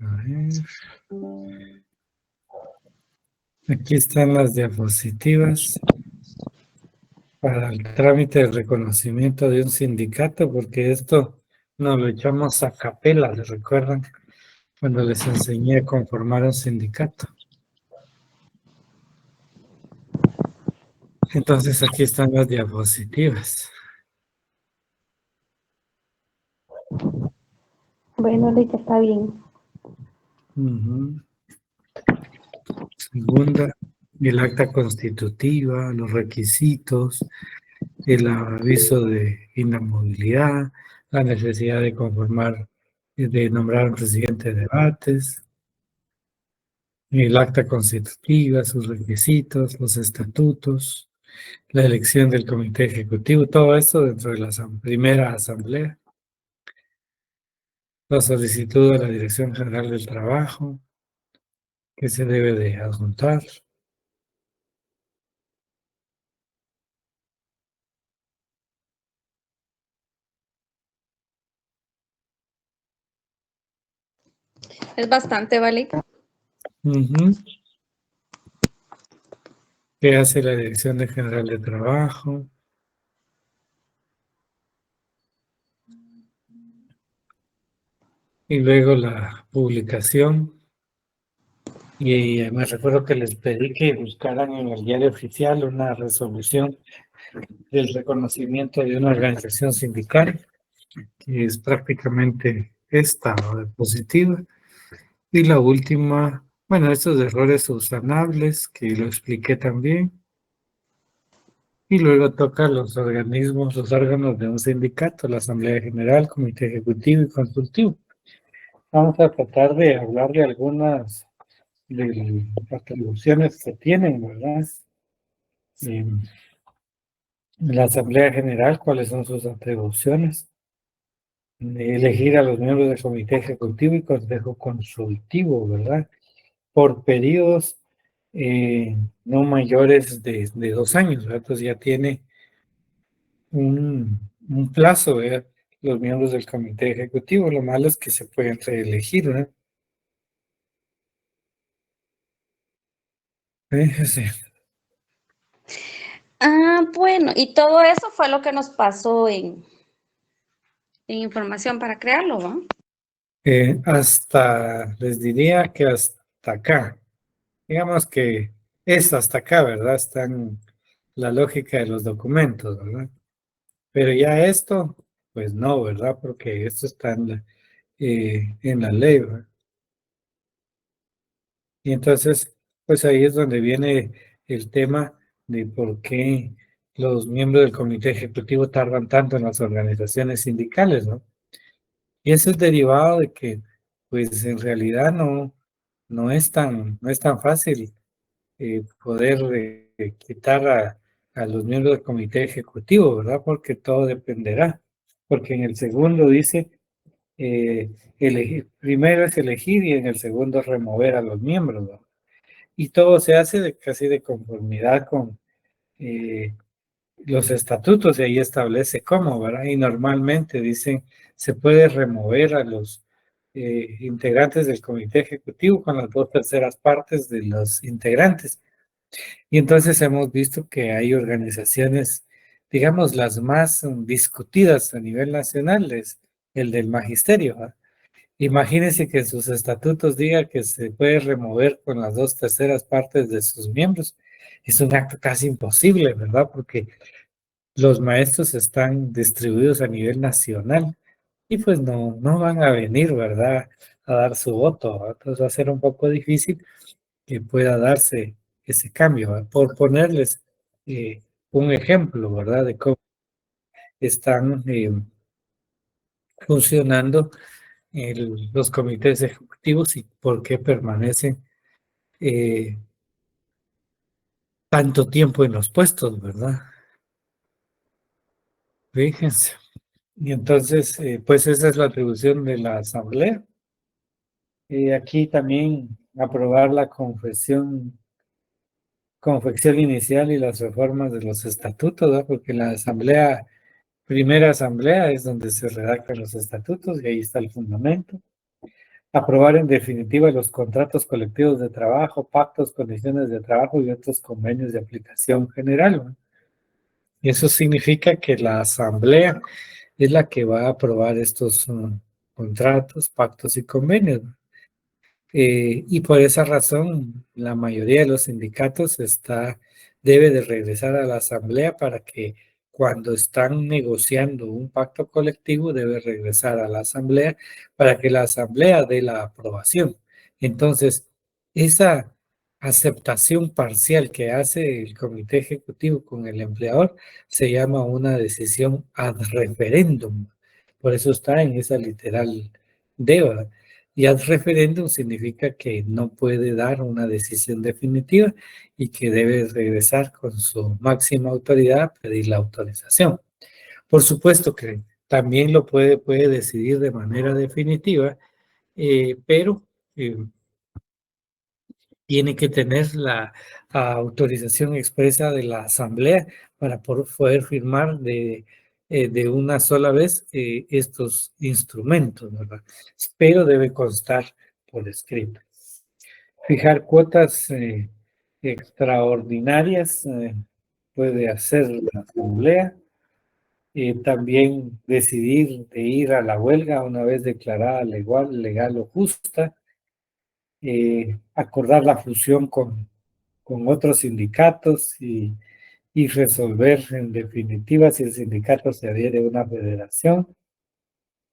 A ver. Aquí están las diapositivas para el trámite de reconocimiento de un sindicato, porque esto nos lo echamos a capela, ¿les recuerdan? Cuando les enseñé a conformar un sindicato. Entonces aquí están las diapositivas. Bueno, Rica, está bien. Segunda, el acta constitutiva, los requisitos, el aviso de inamovilidad, la necesidad de conformar, de nombrar un presidente de debates, el acta constitutiva, sus requisitos, los estatutos, la elección del comité ejecutivo, todo esto dentro de la primera asamblea, la solicitud de la Dirección General del Trabajo, que se debe de adjuntar. Es bastante, ¿vale? ¿Qué hace la Dirección General de Trabajo? Y luego la publicación. Y me recuerdo que les pedí que buscaran en el diario oficial una resolución del reconocimiento de una organización sindical, que es prácticamente esta, ¿no?, positiva. Y la última, bueno, estos errores subsanables, que lo expliqué también. Y luego toca los organismos, los órganos de un sindicato, la Asamblea General, Comité Ejecutivo y Consultivo. Vamos a tratar de hablar de algunas de las atribuciones que tienen, ¿verdad? En la Asamblea General, ¿cuáles son sus atribuciones? Elegir a los miembros del Comité Ejecutivo y Consejo Consultivo, ¿verdad? Por periodos no mayores de 2 años, ¿verdad? Entonces ya tiene un plazo, ¿verdad?, los miembros del Comité Ejecutivo. Lo malo es que se pueden reelegir, ¿verdad? Fíjese. Bueno, y todo eso fue lo que nos pasó en información para crearlo, ¿no? Hasta, les diría que hasta acá. Digamos que es hasta acá, ¿verdad? Está en la lógica de los documentos, ¿verdad? Pero ya esto, pues no, ¿verdad? Porque esto está en la ley, ¿verdad? Y entonces, pues ahí es donde viene el tema de por qué los miembros del comité ejecutivo tardan tanto en las organizaciones sindicales, ¿no? Y eso es derivado de que, pues en realidad no es tan fácil poder quitar a los miembros del comité ejecutivo, ¿verdad? Porque todo dependerá. Porque en el segundo dice, elegir, primero es elegir y en el segundo remover a los miembros, ¿verdad? Y todo se hace casi de conformidad con eh, los estatutos, y ahí establece cómo, ¿verdad? Y normalmente dicen, se puede remover a los integrantes del comité ejecutivo con las 2/3 de los integrantes. Y entonces hemos visto que hay organizaciones, digamos, las más discutidas a nivel nacional, es el del magisterio, ¿verdad? Imagínense que en sus estatutos diga que se puede remover con las 2/3 de sus miembros. Es un acto casi imposible, ¿verdad? Porque los maestros están distribuidos a nivel nacional y pues no van a venir, ¿verdad?, a dar su voto, ¿verdad? Entonces va a ser un poco difícil que pueda darse ese cambio, ¿verdad? Por ponerles un ejemplo, ¿verdad?, de cómo están funcionando los comités ejecutivos y por qué permanecen eh, tanto tiempo en los puestos, ¿verdad? Fíjense. Y entonces, pues esa es la atribución de la Asamblea. Aquí también aprobar la confección inicial y las reformas de los estatutos, ¿verdad? Porque la Asamblea, primera Asamblea es donde se redactan los estatutos y ahí está el fundamento. Aprobar en definitiva los contratos colectivos de trabajo, pactos, condiciones de trabajo y otros convenios de aplicación general, ¿no? Y eso significa que la asamblea es la que va a aprobar estos contratos, pactos y convenios, ¿no? Y por esa razón, la mayoría de los sindicatos debe de regresar a la asamblea para que cuando están negociando un pacto colectivo, debe regresar a la asamblea para que la asamblea dé la aprobación. Entonces, esa aceptación parcial que hace el comité ejecutivo con el empleador se llama una decisión ad referendum. Por eso está en esa literal D, ¿verdad? Y ad referéndum significa que no puede dar una decisión definitiva y que debe regresar con su máxima autoridad a pedir la autorización. Por supuesto que también puede decidir de manera definitiva, pero tiene que tener la autorización expresa de la asamblea para poder firmar de una sola vez estos instrumentos, ¿verdad? Pero debe constar por escrito. Fijar cuotas extraordinarias puede hacer la asamblea. También decidir de ir a la huelga una vez declarada legal o justa. Acordar la fusión con otros sindicatos y resolver en definitiva si el sindicato se adhiere a una federación.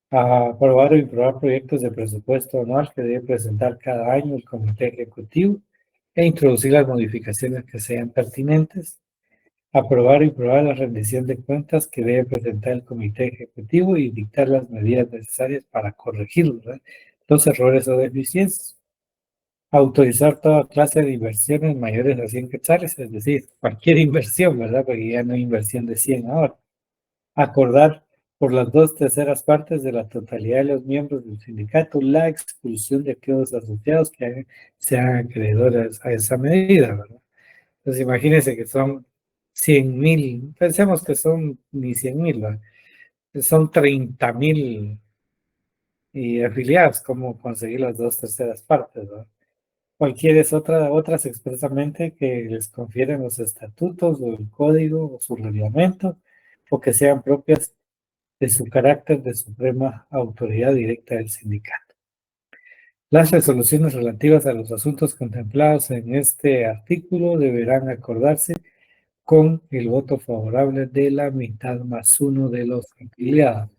Aprobar o improbar proyectos de presupuesto anual que debe presentar cada año el comité ejecutivo e introducir las modificaciones que sean pertinentes. Aprobar y aprobar la rendición de cuentas que debe presentar el comité ejecutivo y dictar las medidas necesarias para corregir, ¿verdad?, los errores o deficiencias. Autorizar toda clase de inversiones mayores a 100 quetzales, es decir, cualquier inversión, ¿verdad? Porque ya no hay inversión de 100 ahora. Acordar por las 2/3 partes de la totalidad de los miembros del sindicato la expulsión de aquellos asociados que sean acreedores a esa medida, ¿verdad? Entonces imagínense que son 100,000, pensemos que son ni 100,000, ¿verdad? Son 30,000 afiliados, ¿cómo conseguir las 2/3 partes, ¿verdad? Otras expresamente que les confieren los estatutos o el código o su reglamento o que sean propias de su carácter de suprema autoridad directa del sindicato. Las resoluciones relativas a los asuntos contemplados en este artículo deberán acordarse con el voto favorable de la mitad más uno de los afiliados,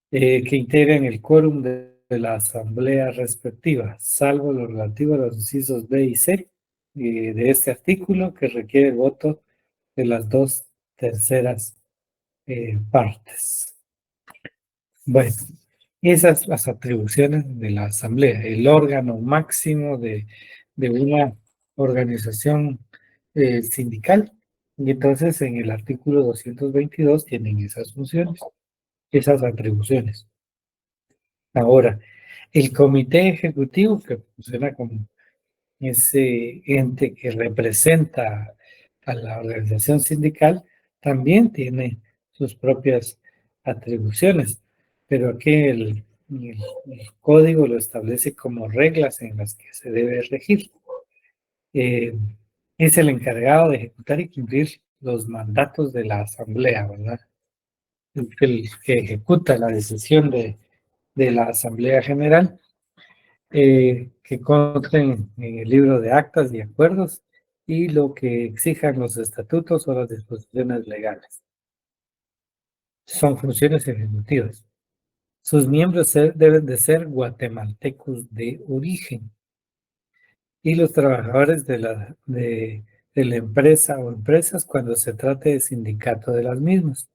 que integren el quórum de la asamblea respectiva, salvo lo relativo a los incisos B y C de este artículo, que requiere el voto de las 2/3 partes. Bueno, esas las atribuciones de la asamblea, el órgano máximo de una organización sindical. Y entonces en el artículo 222 tienen esas funciones, esas atribuciones. Ahora, el comité ejecutivo, que funciona como ese ente que representa a la organización sindical, también tiene sus propias atribuciones, pero aquí el código lo establece como reglas en las que se debe regir. Es el encargado de ejecutar y cumplir los mandatos de la asamblea, ¿verdad? El que ejecuta la decisión de la asamblea general, que consten en el libro de actas y acuerdos y lo que exijan los estatutos o las disposiciones legales. Son funciones ejecutivas. Sus miembros deben de ser guatemaltecos de origen y los trabajadores de la empresa o empresas cuando se trate de sindicato de las mismas,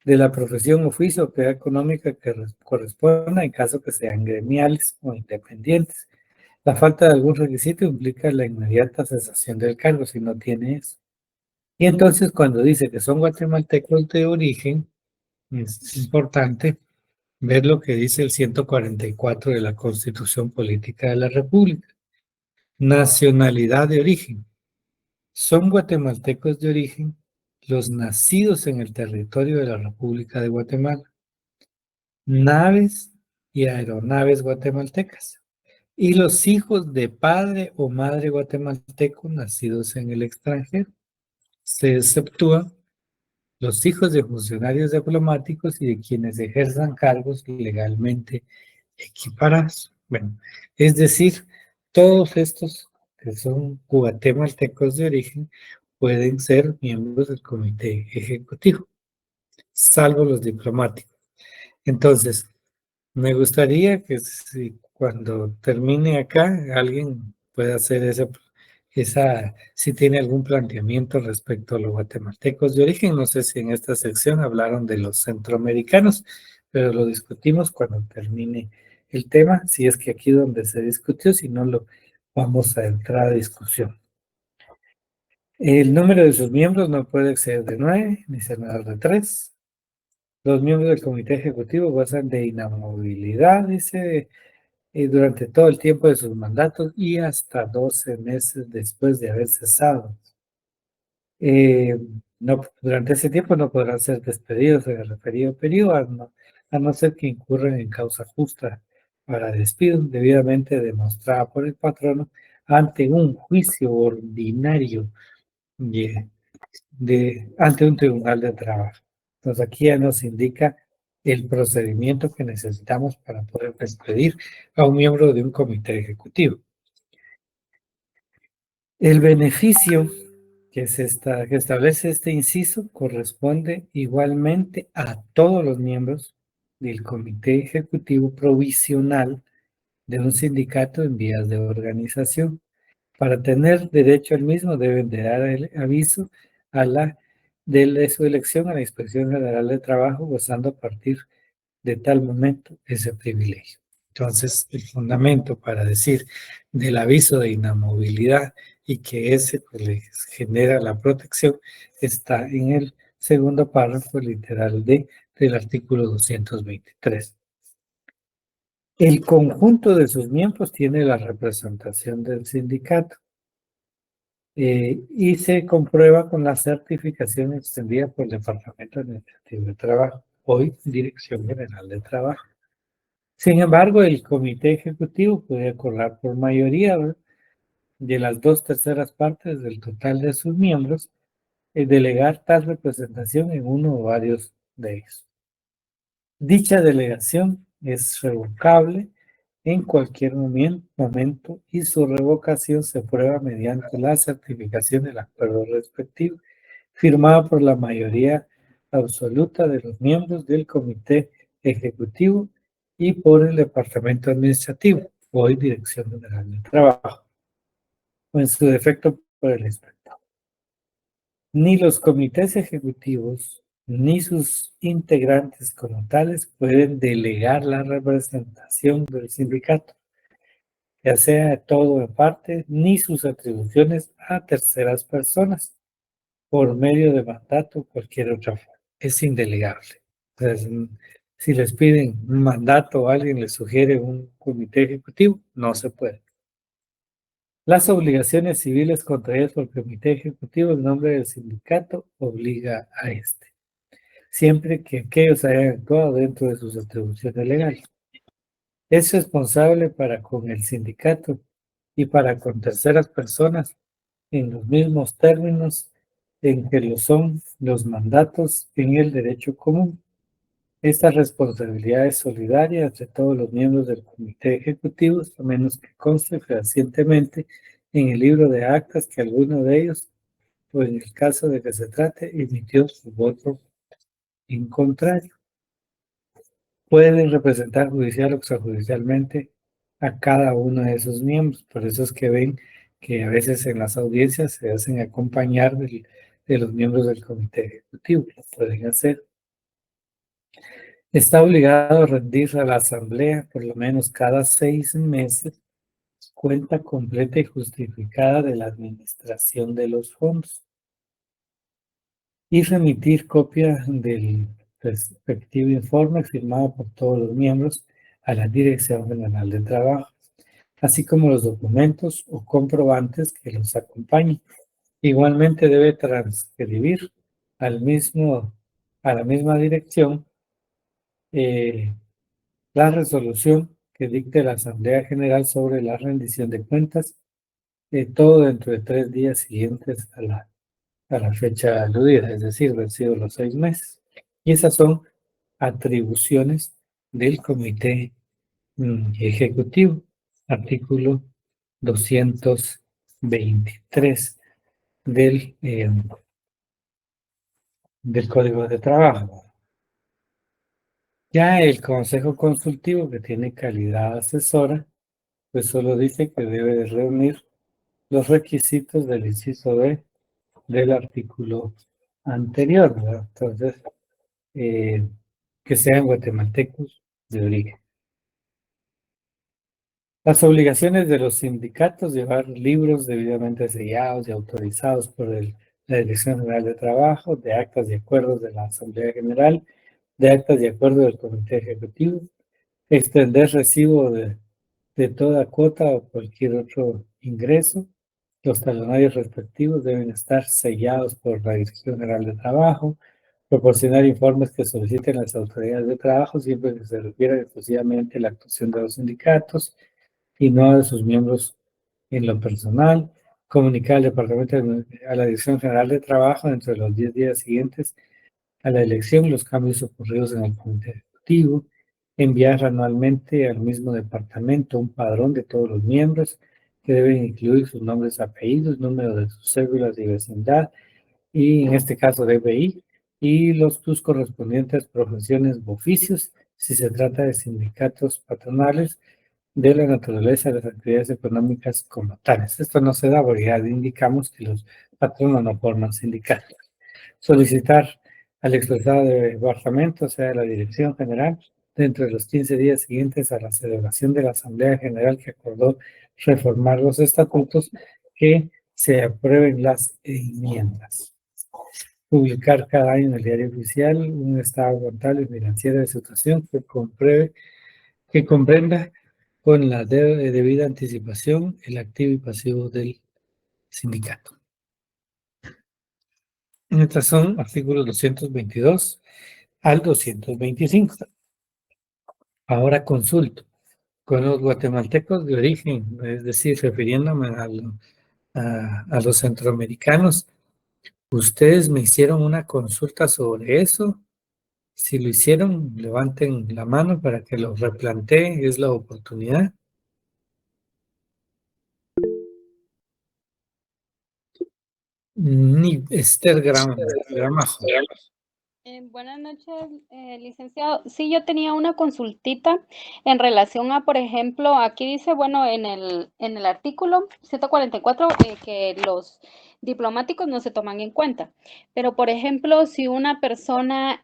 de la profesión, oficio o actividad económica que corresponda en caso que sean gremiales o independientes. La falta de algún requisito implica la inmediata cesación del cargo si no tiene eso. Y entonces cuando dice que son guatemaltecos de origen, es importante ver lo que dice el 144 de la Constitución Política de la República. Nacionalidad de origen. Son guatemaltecos de origen los nacidos en el territorio de la República de Guatemala. Naves y aeronaves guatemaltecas. Y los hijos de padre o madre guatemalteco nacidos en el extranjero. Se exceptúan los hijos de funcionarios diplomáticos y de quienes ejerzan cargos legalmente equiparados. Bueno, es decir, todos estos que son guatemaltecos de origen pueden ser miembros del comité ejecutivo, salvo los diplomáticos. Entonces, me gustaría que si cuando termine acá alguien pueda hacer si tiene algún planteamiento respecto a los guatemaltecos de origen. No sé si en esta sección hablaron de los centroamericanos, pero lo discutimos cuando termine el tema, si es que aquí donde se discutió, si no lo vamos a entrar a discusión. El número de sus miembros no puede ser de 9 ni ser menor de 3. Los miembros del comité ejecutivo gozan de inamovilidad, dice, durante todo el tiempo de sus mandatos y hasta 12 meses después de haber cesado. No, durante ese tiempo no podrán ser despedidos en el referido periodo, a no ser que incurran en causa justa para despido debidamente demostrada por el patrono ante un juicio ordinario ante un tribunal de trabajo. Entonces aquí ya nos indica el procedimiento que necesitamos para poder despedir a un miembro de un comité ejecutivo. El beneficio que establece este inciso corresponde igualmente a todos los miembros del comité ejecutivo provisional de un sindicato en vías de organización. Para tener derecho al mismo deben de dar el aviso de su elección a la Inspección General de Trabajo, gozando a partir de tal momento ese privilegio. Entonces, el fundamento para decir del aviso de inamovilidad y que ese pues, les genera la protección está en el segundo párrafo literal del artículo 223. El conjunto de sus miembros tiene la representación del sindicato y se comprueba con la certificación extendida por el Departamento Administrativo de Trabajo, hoy Dirección General de Trabajo. Sin embargo, el comité ejecutivo puede acordar por mayoría de las 2/3 partes del total de sus miembros delegar tal representación en uno o varios de ellos. Dicha delegación es revocable en cualquier momento y su revocación se prueba mediante la certificación del acuerdo respectivo, firmado por la mayoría absoluta de los miembros del comité ejecutivo y por el departamento administrativo, hoy Dirección General del Trabajo, o en su defecto por el inspector. Ni los comités ejecutivos ni sus integrantes como tales pueden delegar la representación del sindicato, ya sea de todo o en parte, ni sus atribuciones a terceras personas por medio de mandato o cualquier otra forma. Es indelegable. Entonces, si les piden un mandato o alguien les sugiere un comité ejecutivo, no se puede. Las obligaciones civiles contraídas por el comité ejecutivo en nombre del sindicato obliga a este, siempre que aquellos hayan actuado dentro de sus atribuciones legales. Es responsable para con el sindicato y para con terceras personas en los mismos términos en que lo son los mandatos en el derecho común. Esta responsabilidad es solidaria entre todos los miembros del comité ejecutivo, a menos que conste fehacientemente en el libro de actas que alguno de ellos, o en el caso de que se trate, emitió su voto en contrario. Pueden representar judicial o extrajudicialmente a cada uno de esos miembros. Por eso es que ven que a veces en las audiencias se hacen acompañar de los miembros del comité ejecutivo. Lo pueden hacer. Está obligado a rendir a la asamblea por lo menos cada 6 meses cuenta completa y justificada de la administración de los fondos y remitir copia del respectivo informe firmado por todos los miembros a la Dirección General de Trabajo, así como los documentos o comprobantes que los acompañen. Igualmente debe transcribir a la misma dirección la resolución que dicte la Asamblea General sobre la rendición de cuentas, todo dentro de 3 días siguientes a la fecha aludida, es decir, vencidos los 6 meses. Y esas son atribuciones del Comité Ejecutivo, artículo 223 del Código de Trabajo. Ya el Consejo Consultivo, que tiene calidad asesora, pues solo dice que debe de reunir los requisitos del inciso B del artículo anterior, ¿verdad? Entonces, que sean guatemaltecos de origen. Las obligaciones de los sindicatos, llevar libros debidamente sellados y autorizados por la Dirección General de Trabajo, de actas y acuerdos de la Asamblea General, de actas y acuerdos del Comité Ejecutivo, extender recibo de toda cuota o cualquier otro ingreso. Los talonarios respectivos deben estar sellados por la Dirección General de Trabajo, proporcionar informes que soliciten las autoridades de trabajo siempre que se refiera exclusivamente a la actuación de los sindicatos y no de sus miembros en lo personal, comunicar al Departamento a la Dirección General de Trabajo dentro de los 10 días siguientes a la elección los cambios ocurridos en el Comité Ejecutivo, enviar anualmente al mismo departamento un padrón de todos los miembros que deben incluir sus nombres, apellidos, número de sus cédulas y vecindad, y en este caso DBI, y sus correspondientes profesiones u oficios, si se trata de sindicatos patronales, de la naturaleza de las actividades económicas como tales. Esto no se da porque ya indicamos que los patronos no forman sindicatos. Solicitar al expresado de departamento, o sea, la dirección general, dentro de los 15 días siguientes a la celebración de la Asamblea General que acordó reformar los estatutos, que se aprueben las enmiendas. Publicar cada año en el diario oficial un estado contable y financiero de situación que comprenda con la debida anticipación el activo y pasivo del sindicato. Estos son artículos 222 al 225. Ahora consulto. Con los guatemaltecos de origen, es decir, refiriéndome a los centroamericanos, ¿ustedes me hicieron una consulta sobre eso? Si lo hicieron, levanten la mano para que lo replantee, es la oportunidad. Ni Esther Gramajo. Buenas noches, licenciado. Sí, yo tenía una consultita en relación a, por ejemplo, aquí dice, bueno, en el artículo 144, que los diplomáticos no se toman en cuenta. Pero, por ejemplo, si una persona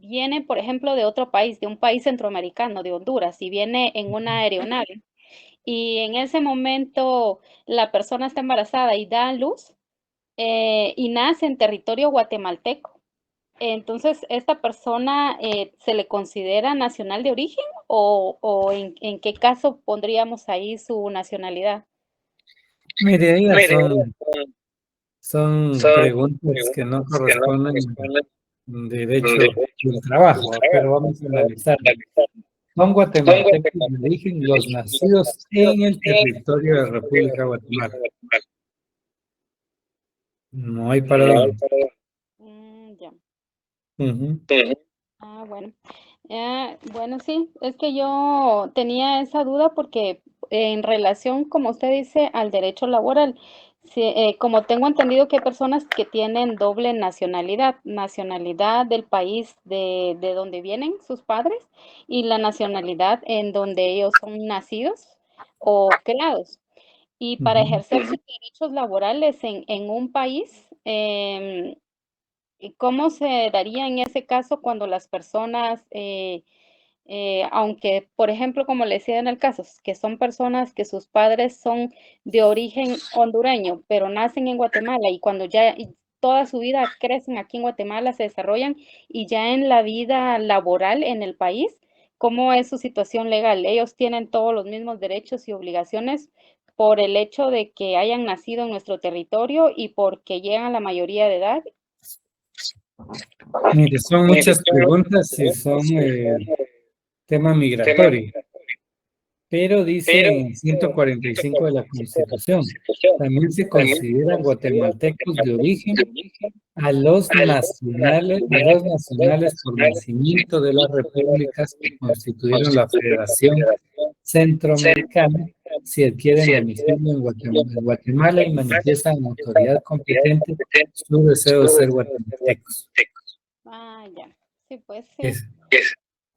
viene, por ejemplo, de otro país, de un país centroamericano, de Honduras, y viene en una aeronave, y en ese momento la persona está embarazada y da a luz, y nace en territorio guatemalteco. Entonces, ¿esta persona se le considera nacional de origen o en qué caso pondríamos ahí su nacionalidad? Mire, ellas son preguntas que no corresponden al derecho del trabajo, pero vamos a analizar. Son guatemaltecos de origen los nacidos en el territorio de la República de Guatemala. No hay para dónde. Ya. Ujú. Ah, bueno. Bueno, sí, es que yo tenía esa duda porque en relación, como usted dice, al derecho laboral, sí, como tengo entendido que hay personas que tienen doble nacionalidad, nacionalidad del país de donde vienen sus padres y la nacionalidad en donde ellos son nacidos o creados. Y para Ujú. ejercer sus derechos laborales en un país, ¿y cómo se daría en ese caso cuando las personas, aunque, por ejemplo, como le decía en el caso, que son personas que sus padres son de origen hondureño, pero nacen en Guatemala y cuando ya toda su vida crecen aquí en Guatemala, se desarrollan y ya en la vida laboral en el país, ¿cómo es su situación legal? ¿Ellos tienen todos los mismos derechos y obligaciones por el hecho de que hayan nacido en nuestro territorio y porque llegan a la mayoría de edad? Mire, son muchas preguntas y son tema migratorio, pero dice en 145 de la Constitución, también se consideran guatemaltecos de origen a los nacionales por nacimiento de las repúblicas que constituyeron la Federación Centroamericana si adquieren domicilio en Guatemala y manifiestan a la autoridad competente su deseo de ser guatemaltecos. Ah, ya. Sí, pues sí. Es-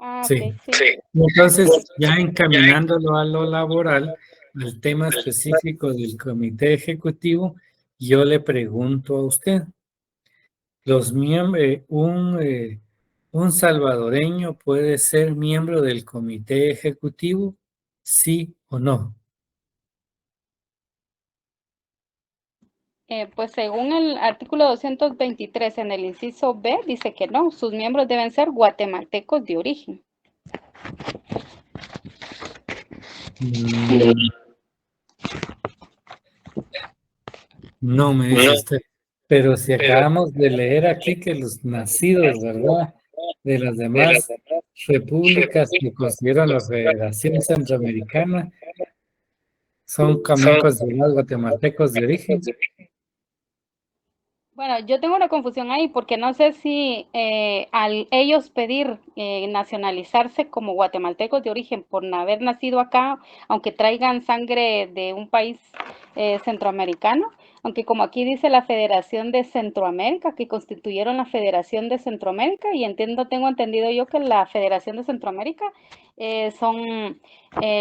Ah, sí. ok, sí. Entonces, ya encaminándolo a lo laboral, al tema específico del comité ejecutivo, yo le pregunto a usted, los miembros, un salvadoreño puede ser miembro del comité ejecutivo, sí o no. Pues según el artículo 223 en el inciso B, dice que no, sus miembros deben ser guatemaltecos de origen. No me dice usted. Pero si acabamos de leer aquí que los nacidos, ¿verdad? De las demás repúblicas que consideran la Federación Centroamericana son también considerados guatemaltecos de origen. Bueno, yo tengo una confusión ahí porque no sé si al ellos pedir nacionalizarse como guatemaltecos de origen por no haber nacido acá, aunque traigan sangre de un país centroamericano, aunque como aquí dice la Federación de Centroamérica, que constituyeron la Federación de Centroamérica, y tengo entendido yo que la Federación de Centroamérica son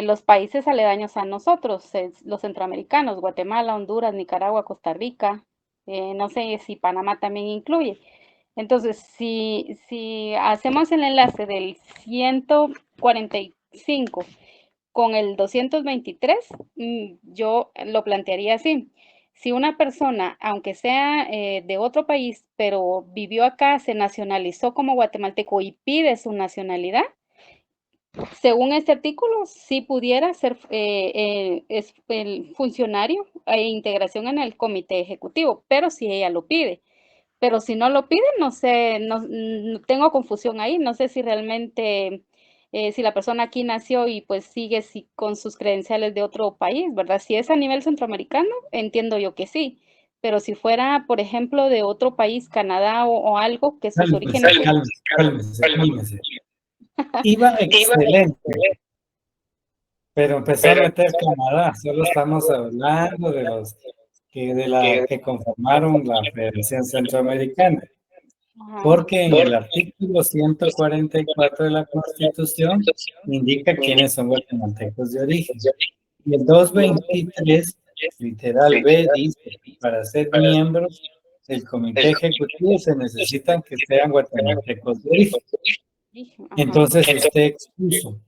los países aledaños a nosotros, los centroamericanos, Guatemala, Honduras, Nicaragua, Costa Rica. No sé si Panamá también incluye. Entonces, si hacemos el enlace del 145 con el 223, yo lo plantearía así. Si una persona, aunque sea de otro país, pero vivió acá, se nacionalizó como guatemalteco y pide su nacionalidad, según este artículo, sí pudiera ser es el funcionario e integración en el comité ejecutivo, pero si ella lo pide. Pero si no lo pide, no sé, tengo confusión ahí, no sé si realmente, si la persona aquí nació y pues sigue con sus credenciales de otro país, ¿verdad? Si es a nivel centroamericano, entiendo yo que sí, pero si fuera, por ejemplo, de otro país, Canadá o algo, que sus Cálmese, orígenes... cálmese, cálmese. Iba excelente, pero empezó a meter Canadá. Solo estamos hablando de los de la que conformaron la Federación Centroamericana. Ajá. Porque en el artículo 144 de la Constitución indica quiénes son guatemaltecos de origen. Y el 223, literal B, dice que para ser miembros del comité ejecutivo se necesitan que sean guatemaltecos de origen. Ajá. Entonces usted expuso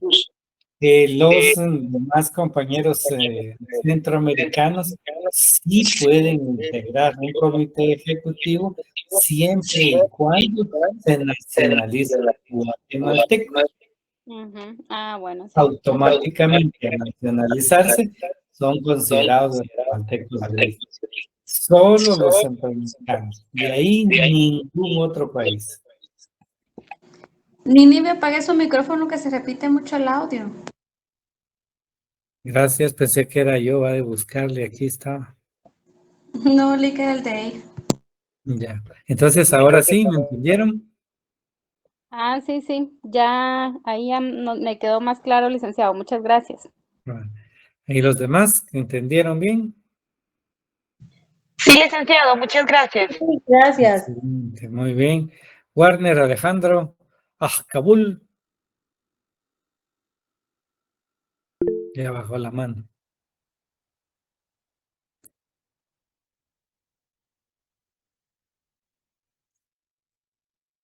que los demás compañeros centroamericanos sí pueden integrar un comité ejecutivo siempre y cuando se nacionalice guatemalteco. Ah, bueno, sí. Automáticamente al nacionalizarse son considerados guatemaltecos de origen. Solo los centroamericanos, de ahí ningún otro país. Nini, me apague su micrófono que se repite mucho el audio. Gracias, pensé que era yo, va de buscarle, aquí está. No, le queda el de ahí. Ya, entonces ahora sí, ¿me entendieron? Ah, sí, sí, ya ahí ya me quedó más claro, licenciado. Muchas gracias. ¿Y los demás entendieron bien? Sí, licenciado, muchas gracias. Gracias. Excelente, muy bien. Warner Alejandro, Kabul. Ya bajó la mano.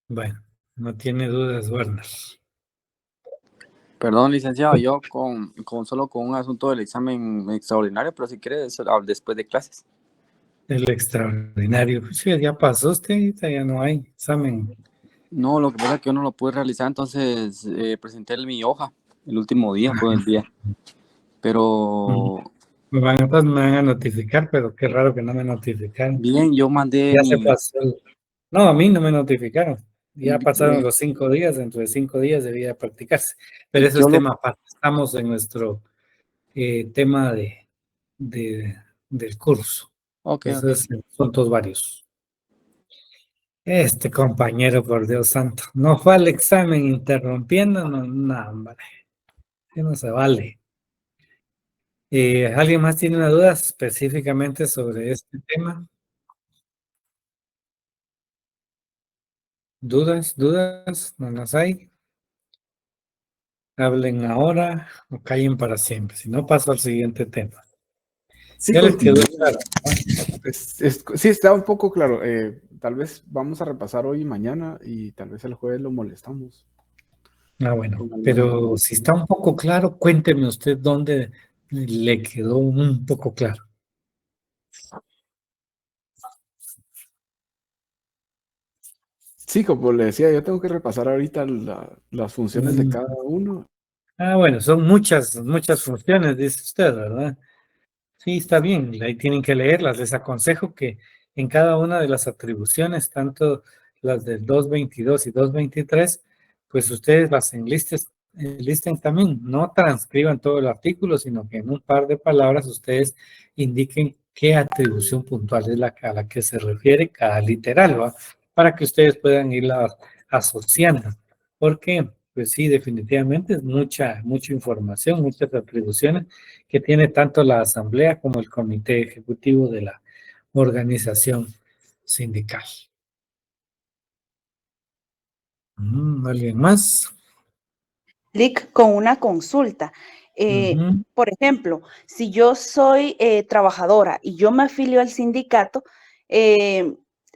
Bueno, no tiene dudas, Warner. Perdón, licenciado, yo solo con un asunto del examen extraordinario, pero si quiere, después de clases. El extraordinario. Sí, ya pasó usted, ya no hay examen. No, lo que pasa es que yo no lo pude realizar, entonces presenté mi hoja el último día, fue el día. Pero Me van a notificar, pero qué raro que no me notificaron. bien, yo mandé Ya se pasó No, a mí no me notificaron. Ya pasaron Eh, los 5 días, dentro de 5 días debía practicarse. Pero eso Yo es lo, tema aparte. Estamos en nuestro tema de, del curso. ok, Eso ok. es asuntos varios. Este compañero, por Dios santo, no fue al examen interrumpiéndonos, no, hombre, que no se vale. ¿Alguien más tiene una duda específicamente sobre este tema? ¿Dudas? ¿No las hay? Hablen ahora o callen para siempre. Si no, paso al siguiente tema. Sí, Ya les quedó continúa. claro, Sí, está un poco claro. Tal vez vamos a repasar hoy y mañana y tal vez el jueves lo molestamos ¿no? Ah, bueno, con alguna pero pregunta. si está un poco claro, cuénteme usted dónde le quedó un poco claro. Sí, como le decía, yo tengo que repasar ahorita las funciones de Mm, cada uno. bueno, son muchas funciones, dice usted, ¿verdad? Sí, está bien, ahí tienen que leerlas. Les aconsejo que en cada una de las atribuciones, tanto las del 222 y 223, pues ustedes las enlisten también. No transcriban todo el artículo, sino que en un par de palabras ustedes indiquen qué atribución puntual es a la que se refiere cada literal, ¿va? Para que ustedes puedan irla asociando. Porque, pues sí, definitivamente es mucha información, muchas atribuciones que tiene tanto la asamblea como el comité ejecutivo de la organización sindical. ¿Alguien más? Lic, con una consulta. Ujú. Por ejemplo, si yo soy trabajadora y yo me afilio al sindicato, eh,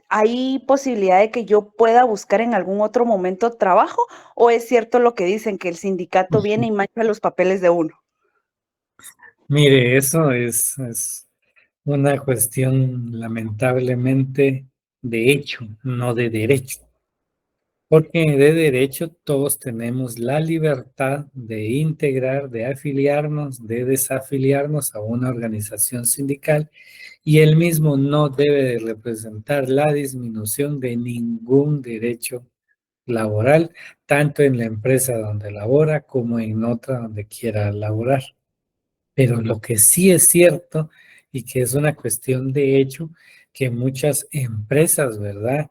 ¿hay posibilidad de que yo pueda buscar en algún otro momento trabajo? ¿O es cierto lo que dicen, que el sindicato viene y mancha los papeles de uno? Mire, eso es una cuestión lamentablemente de hecho, no de derecho. Porque de derecho todos tenemos la libertad de integrar, de afiliarnos, de desafiliarnos a una organización sindical y él mismo no debe de representar la disminución de ningún derecho laboral, tanto en la empresa donde labora como en otra donde quiera laborar. Pero lo que sí es cierto y que es una cuestión de hecho, que muchas empresas, ¿verdad?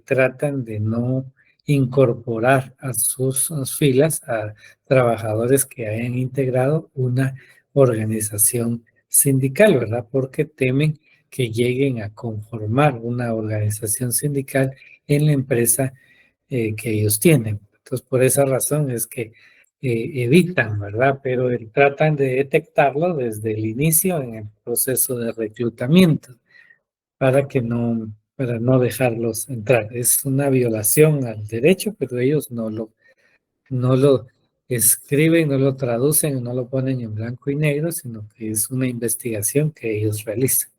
Tratan de no incorporar a sus filas a trabajadores que hayan integrado una organización sindical, ¿verdad? Porque temen que lleguen a conformar una organización sindical en la empresa que ellos tienen. Entonces, por esa razón es que evitan, ¿verdad? Pero tratan de detectarlo desde el inicio en el proceso de reclutamiento para no dejarlos entrar. Es una violación al derecho, pero ellos no lo escriben, no lo traducen, no lo ponen en blanco y negro, sino que es una investigación que ellos realizan.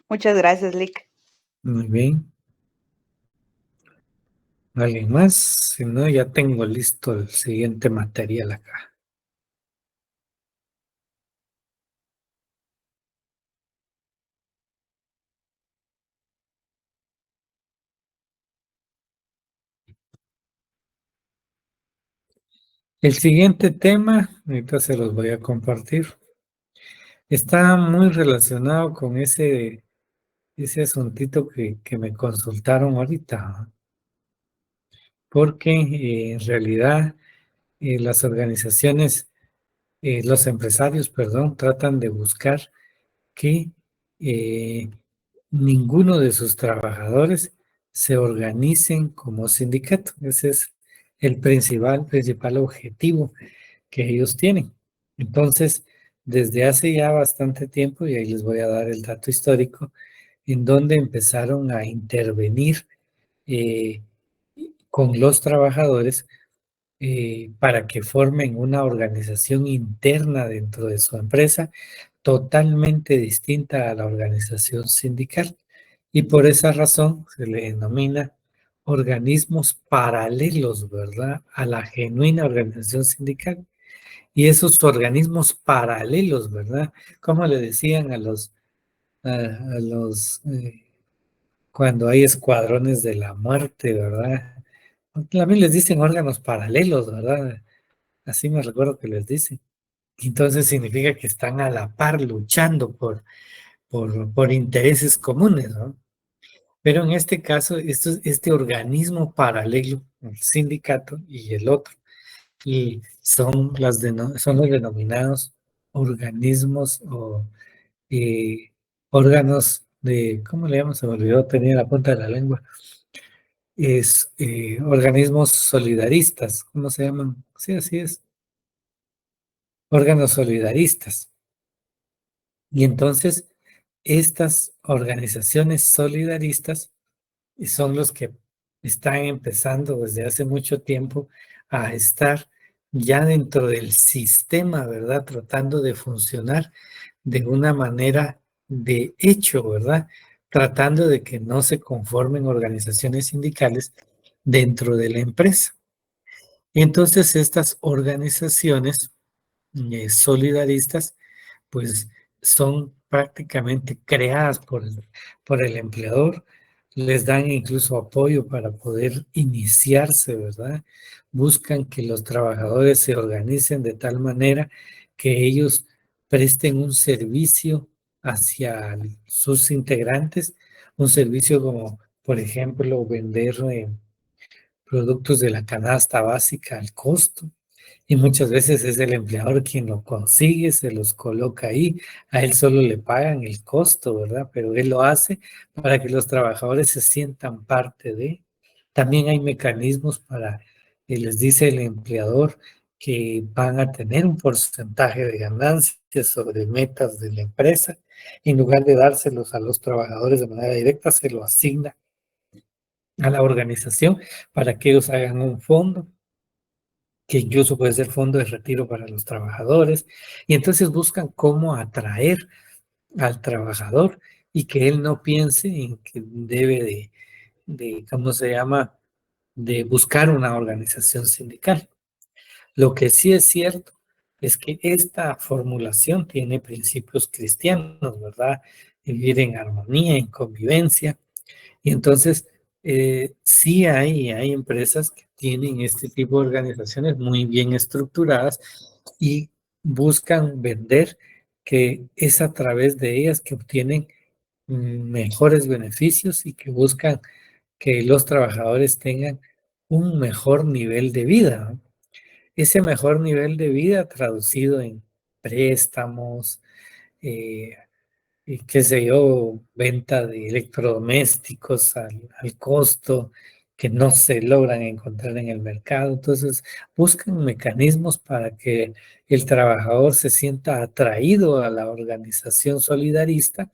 Muchas gracias, Lic. Muy bien. ¿Alguien más? Si no, ya tengo listo el siguiente material acá. El siguiente tema, ahorita se los voy a compartir, está muy relacionado con ese asuntito que me consultaron ahorita, ¿no? Porque en realidad las organizaciones, los empresarios, perdón, tratan de buscar que eh, ninguno de sus trabajadores se organicen como sindicato. Ese es el principal objetivo que ellos tienen. Entonces, desde hace ya bastante tiempo, y ahí les voy a dar el dato histórico, en donde empezaron a intervenir eh, con los trabajadores para que formen una organización interna dentro de su empresa totalmente distinta a la organización sindical. Y por esa razón se le denomina organismos paralelos, ¿verdad? A la genuina organización sindical. Y esos organismos paralelos, ¿verdad? Como le decían a los, cuando hay escuadrones de la muerte, ¿verdad? También les dicen órganos paralelos, ¿verdad? Así me recuerdo que les dicen. Entonces significa que están a la par luchando por intereses comunes, ¿no? Pero en este caso, este organismo paralelo, el sindicato y el otro, y son son los denominados organismos o órganos de, ¿cómo le llaman? Se me olvidó, tenía la punta de la lengua. Es organismos solidaristas, ¿cómo se llaman? Sí, así es, órganos solidaristas. Y entonces, estas organizaciones solidaristas son los que están empezando desde hace mucho tiempo a estar ya dentro del sistema, ¿verdad? Tratando de funcionar de una manera de hecho, ¿verdad? Tratando de que no se conformen organizaciones sindicales dentro de la empresa. Entonces, estas organizaciones solidaristas, pues son prácticamente creadas por el empleador, les dan incluso apoyo para poder iniciarse, ¿verdad? Buscan que los trabajadores se organicen de tal manera que ellos presten un servicio hacia sus integrantes, un servicio como, por ejemplo, vender productos de la canasta básica al costo. Y muchas veces es el empleador quien lo consigue, se los coloca ahí, a él solo le pagan el costo, ¿verdad? Pero él lo hace para que los trabajadores se sientan parte de. También hay mecanismos para, les dice el empleador que van a tener un porcentaje de ganancias sobre metas de la empresa. En lugar de dárselos a los trabajadores de manera directa, se lo asigna a la organización para que ellos hagan un fondo que incluso puede ser fondo de retiro para los trabajadores, y entonces buscan cómo atraer al trabajador y que él no piense en que debe ¿cómo se llama?, de buscar una organización sindical. Lo que sí es cierto es que esta formulación tiene principios cristianos, ¿verdad? Vivir en armonía, en convivencia, y entonces, sí hay empresas que tienen este tipo de organizaciones muy bien estructuradas y buscan vender que es a través de ellas que obtienen mejores beneficios y que buscan que los trabajadores tengan un mejor nivel de vida, ¿no? Ese mejor nivel de vida traducido en préstamos, eh, y qué sé yo, venta de electrodomésticos al costo que no se logran encontrar en el mercado. Entonces, buscan mecanismos para que el trabajador se sienta atraído a la organización solidarista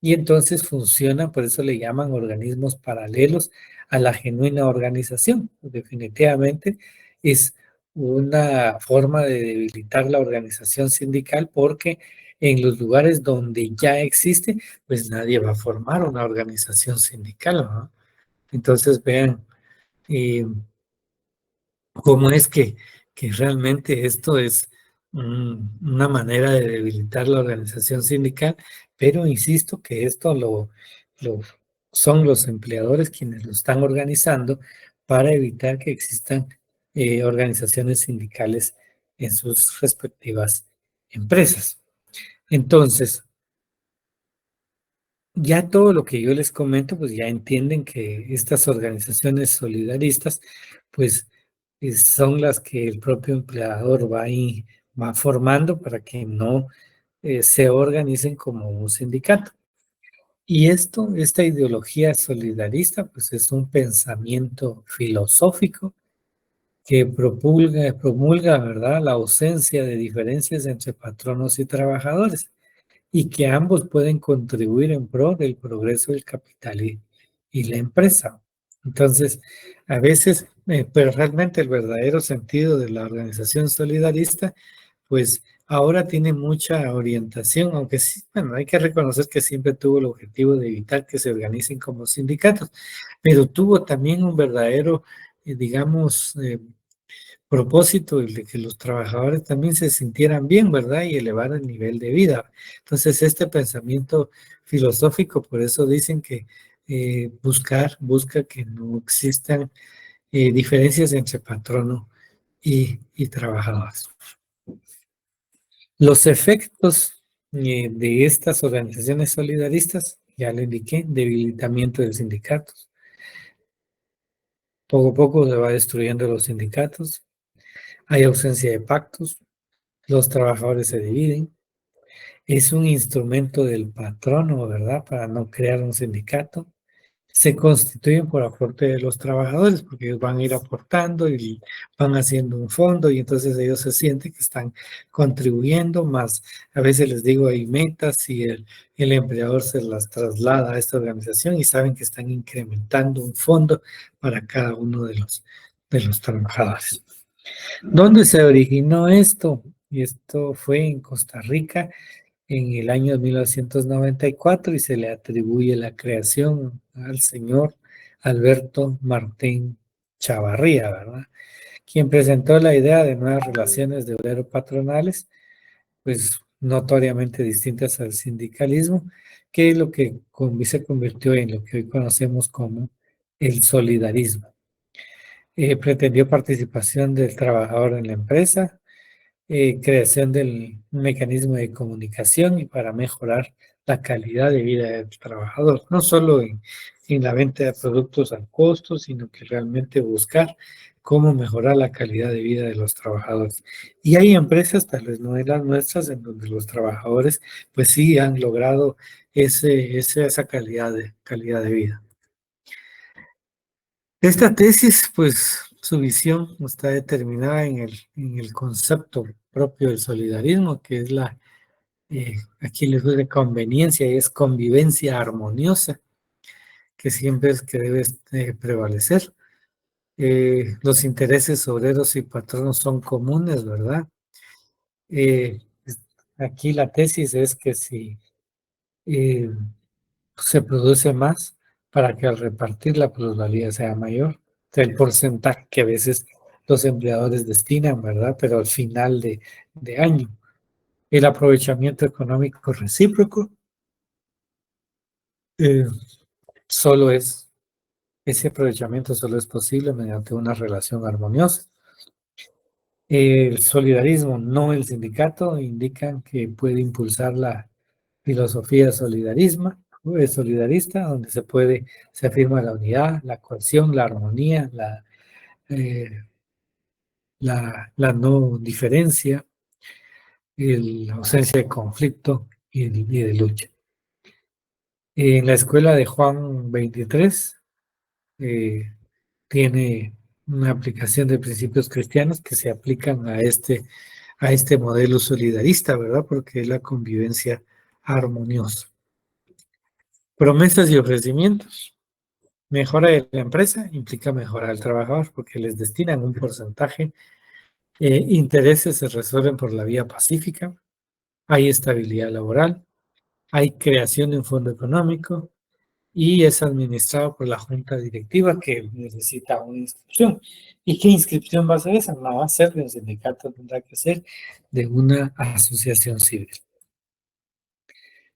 y entonces funciona, por eso le llaman organismos paralelos a la genuina organización. Definitivamente es una forma de debilitar la organización sindical porque en los lugares donde ya existe, pues nadie va a formar una organización sindical, ¿no? Entonces vean cómo es que realmente esto es una manera de debilitar la organización sindical, pero insisto que esto lo son los empleadores quienes lo están organizando para evitar que existan organizaciones sindicales en sus respectivas empresas. Entonces, ya todo lo que yo les comento, pues ya entienden que estas organizaciones solidaristas, pues son las que el propio empleador va formando para que no se organicen como un sindicato. Y esta ideología solidarista, pues es un pensamiento filosófico que promulga, ¿verdad?, la ausencia de diferencias entre patronos y trabajadores y que ambos pueden contribuir en pro del progreso del capital y la empresa. Entonces, a veces, pero realmente el verdadero sentido de la organización solidarista, pues ahora tiene mucha orientación, aunque sí, bueno, hay que reconocer que siempre tuvo el objetivo de evitar que se organicen como sindicatos, pero tuvo también un verdadero, digamos, propósito el de que los trabajadores también se sintieran bien, ¿verdad? Y elevar el nivel de vida. Entonces, este pensamiento filosófico, por eso dicen que busca que no existan diferencias entre patrono y trabajadores. Los efectos de estas organizaciones solidaristas, ya le indiqué, debilitamiento de sindicatos. Poco a poco se va destruyendo los sindicatos, hay ausencia de pactos, los trabajadores se dividen, es un instrumento del patrono, ¿verdad? Para no crear un sindicato. Se constituyen por aporte de los trabajadores, porque ellos van a ir aportando y van haciendo un fondo y entonces ellos se sienten que están contribuyendo más. A veces les digo, hay metas y el empleador se las traslada a esta organización y saben que están incrementando un fondo para cada uno de los trabajadores. ¿Dónde se originó esto? Y esto fue en Costa Rica en el año 1994 y se le atribuye la creación al señor Alberto Martín Chavarría, ¿verdad? Quien presentó la idea de nuevas relaciones de obrero-patronales, pues notoriamente distintas al sindicalismo, que es lo que se convirtió en lo que hoy conocemos como el solidarismo. Pretendió participación del trabajador en la empresa, creación del mecanismo de comunicación y para mejorar la calidad de vida del trabajador, no solo en la venta de productos al costo, sino que realmente buscar cómo mejorar la calidad de vida de los trabajadores. Y hay empresas, tal vez no de las nuestras, en donde los trabajadores pues sí han logrado esa calidad de vida. Esta tesis, pues su visión está determinada en el concepto propio del solidarismo, que es aquí les doy de conveniencia y es convivencia armoniosa, que siempre es que debe prevalecer. Los intereses obreros y patronos son comunes, ¿verdad? Aquí la tesis es que si se produce más para que al repartir la plusvalía sea mayor, el porcentaje que a veces los empleadores destinan, ¿verdad? Pero al final de año. El aprovechamiento económico recíproco solo ese aprovechamiento solo es posible mediante una relación armoniosa. El solidarismo, no el sindicato, indican que puede impulsar la filosofía solidarista, donde se afirma la unidad, la cohesión, la armonía, la no diferencia, la ausencia de conflicto y de lucha. En la escuela de Juan 23 tiene una aplicación de principios cristianos que se aplican a este modelo solidarista, ¿verdad? Porque es la convivencia armoniosa. Promesas y ofrecimientos. Mejora de la empresa implica mejorar al trabajador porque les destinan un porcentaje. Intereses se resuelven por la vía pacífica. Hay estabilidad laboral. Hay creación de un fondo económico y es administrado por la junta directiva que necesita una inscripción. ¿Y qué inscripción va a ser esa? No va a ser de un sindicato, tendrá que ser de una asociación civil.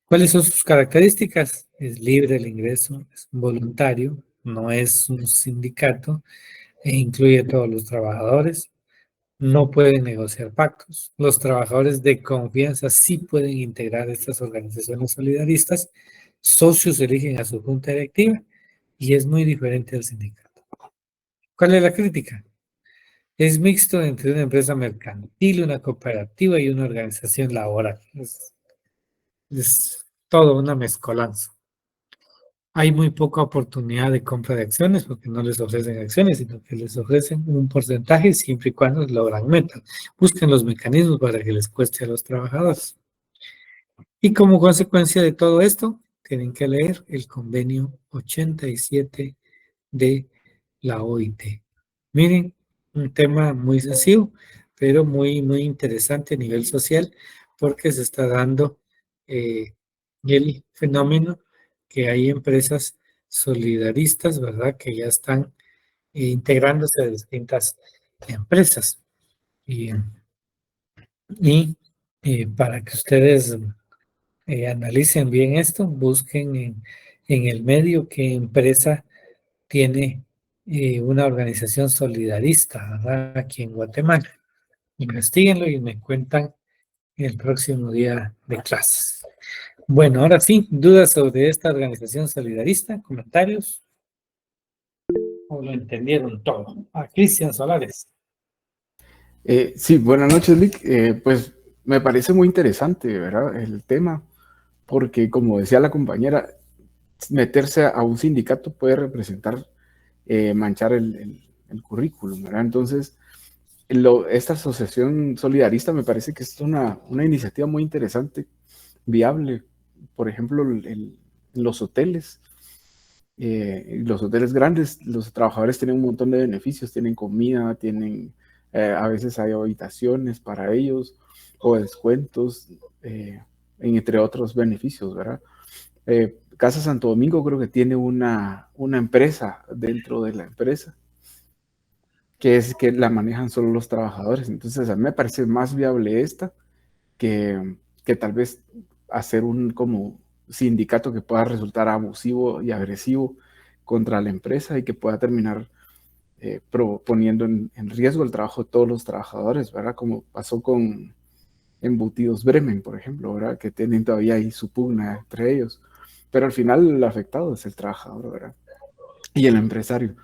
¿Cuáles son sus características? Es libre el ingreso, es voluntario, no es un sindicato e incluye a todos los trabajadores. No pueden negociar pactos. Los trabajadores de confianza sí pueden integrar estas organizaciones solidaristas. Socios eligen a su junta directiva y es muy diferente al sindicato. ¿Cuál es la crítica? Es mixto entre una empresa mercantil, una cooperativa y una organización laboral. Es todo una mezcolanza. Hay muy poca oportunidad de compra de acciones porque no les ofrecen acciones, sino que les ofrecen un porcentaje siempre y cuando logran metas. Busquen los mecanismos para que les cueste a los trabajadores. Y como consecuencia de todo esto, tienen que leer el convenio 87 de la OIT. Miren, un tema muy sencillo, pero muy, muy interesante a nivel social, porque se está dando el fenómeno que hay empresas solidaristas, ¿verdad? Que ya están integrándose a distintas empresas. Y, para que ustedes analicen bien esto, busquen en el medio qué empresa tiene una organización solidarista, ¿verdad? Aquí en Guatemala. Investíguenlo y me cuentan el próximo día de clases. Bueno, ahora sí, ¿dudas sobre esta organización solidarista? ¿Comentarios? ¿O lo entendieron todo? Cristian Solares. Sí, buenas noches, Lick. Pues me parece muy interesante, ¿verdad? El tema, porque como decía la compañera, meterse a un sindicato puede representar manchar el currículum, ¿verdad? Entonces, esta asociación solidarista me parece que es una iniciativa muy interesante, viable. Por ejemplo, los hoteles. Los hoteles grandes, los trabajadores tienen un montón de beneficios, tienen comida, tienen, a veces hay habitaciones para ellos o descuentos, entre otros beneficios, ¿verdad? Casa Santo Domingo creo que tiene una empresa dentro de la empresa, que es que la manejan solo los trabajadores. Entonces a mí me parece más viable esta que tal vez hacer un como sindicato que pueda resultar abusivo y agresivo contra la empresa y que pueda terminar poniendo en riesgo el trabajo de todos los trabajadores, ¿verdad? Como pasó con Embutidos Bremen, por ejemplo, ¿verdad? Que tienen todavía ahí su pugna entre ellos. Pero al final el afectado es el trabajador, ¿verdad? Y el empresario.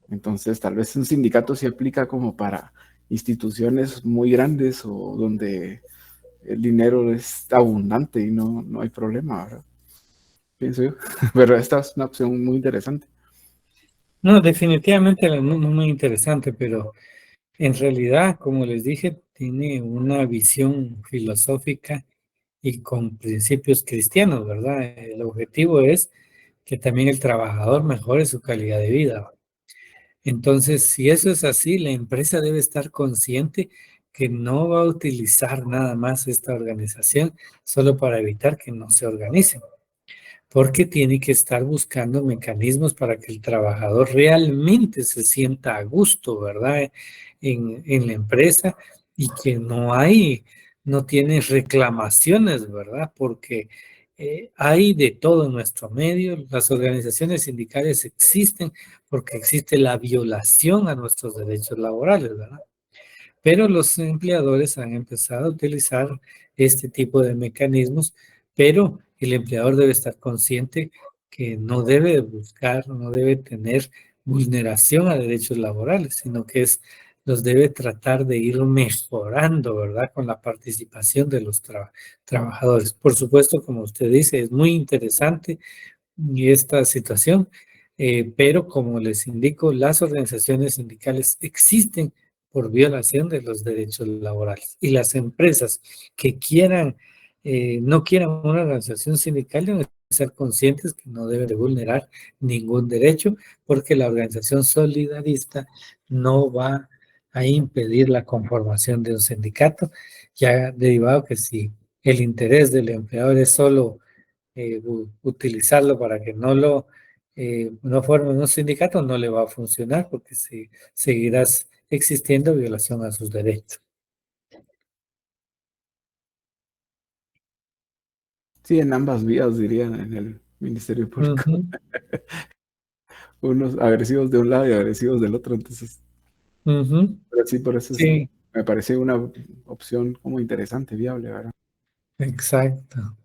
Entonces, tal vez un sindicato se aplica como para instituciones muy grandes o donde el dinero es abundante y no hay problema, ¿verdad? Pienso yo. Pero esta es una opción muy interesante. No, definitivamente muy interesante, pero en realidad, como les dije, tiene una visión filosófica y con principios cristianos, ¿verdad? El objetivo es que también el trabajador mejore su calidad de vida. Entonces, si eso es así, la empresa debe estar consciente que no va a utilizar nada más esta organización solo para evitar que no se organicen, porque tiene que estar buscando mecanismos para que el trabajador realmente se sienta a gusto, ¿verdad? En la empresa y que no tiene reclamaciones, ¿verdad? Porque hay de todo en nuestro medio, las organizaciones sindicales existen porque existe la violación a nuestros derechos laborales, ¿verdad? Pero los empleadores han empezado a utilizar este tipo de mecanismos, pero el empleador debe estar consciente que no debe buscar, no debe tener vulneración a derechos laborales, sino que los debe tratar de ir mejorando, ¿verdad? Con la participación de los trabajadores. Por supuesto, como usted dice, es muy interesante y esta situación, pero como les indico, las organizaciones sindicales existen por violación de los derechos laborales y las empresas que no quieran una organización sindical deben ser conscientes que no deben de vulnerar ningún derecho porque la organización solidarista no va a impedir la conformación de un sindicato, ya derivado que si el interés del empleador es solo utilizarlo para que no formen un sindicato, no le va a funcionar porque seguirás existiendo violación a sus derechos. Sí, en ambas vías, dirían en el Ministerio Público. Ujú, Unos agresivos de un lado y agresivos del otro. Entonces, ujú, pero sí, por eso sí, me parece una opción como interesante, viable, ¿verdad? exacto.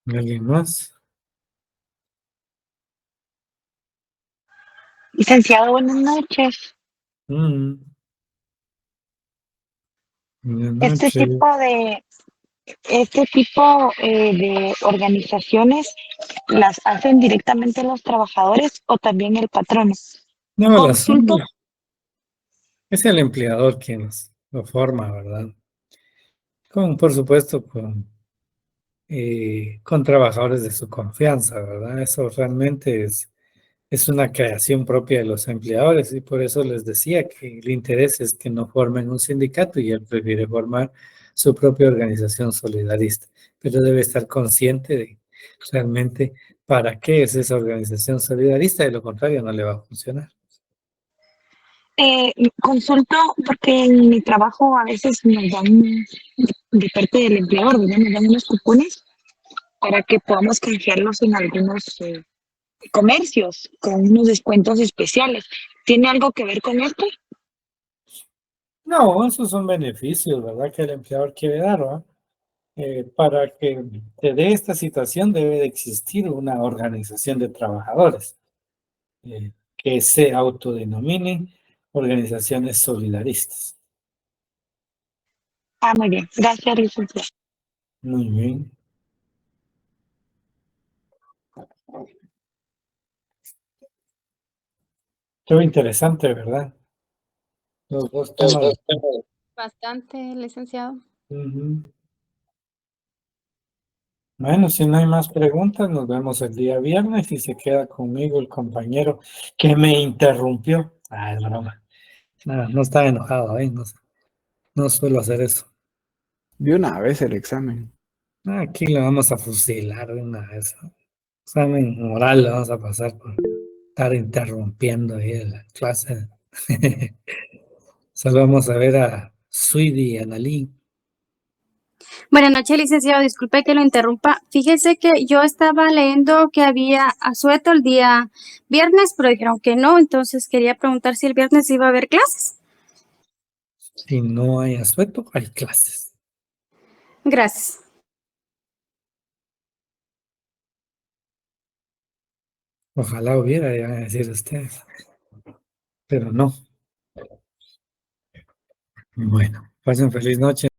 ¿Alguien más? Licenciado, buenas noches. Mm, Buenas Este noches. tipo de, este tipo de organizaciones las hacen directamente los trabajadores o también el patrón. No, el asunto Consulto, es el empleador quien lo forma, ¿verdad? Por supuesto, con trabajadores de su confianza, ¿verdad? Eso realmente es una creación propia de los empleadores y por eso les decía que el interés es que no formen un sindicato y él prefiere formar su propia organización solidarista, pero debe estar consciente de realmente para qué es esa organización solidarista, de lo contrario no le va a funcionar. Consulto porque en mi trabajo a veces nos dan, de parte del empleador, ¿verdad? Nos dan unos cupones para que podamos canjearlos en algunos comercios con unos descuentos especiales. ¿Tiene algo que ver con esto? No, esos son beneficios, ¿verdad? Que el empleador quiere dar, ¿verdad? Para que se dé esta situación debe de existir una organización de trabajadores que se autodenominen organizaciones solidaristas. Ah, muy bien. Gracias, licenciada. Muy bien. Todo interesante, ¿verdad? Los dos temas. Bastante, licenciado. Ujú. Bueno, si no hay más preguntas, nos vemos el día viernes y se queda conmigo el compañero que me interrumpió. Ah, es broma. No estaba enojado, ¿eh? No suelo hacer eso. De una vez el examen. Aquí lo vamos a fusilar de una vez, ¿no? Examen moral lo vamos a pasar por estar interrumpiendo ahí la clase. Solo vamos a ver a Sweetie y Annalyn. Buenas noches, licenciado. Disculpe que lo interrumpa. Fíjese que yo estaba leyendo que había asueto el día viernes, pero dijeron que no. Entonces quería preguntar si el viernes iba a haber clases. Si no hay asueto, hay clases. Gracias. Ojalá hubiera, iban a decir ustedes. Pero no. Bueno, pasen feliz noche.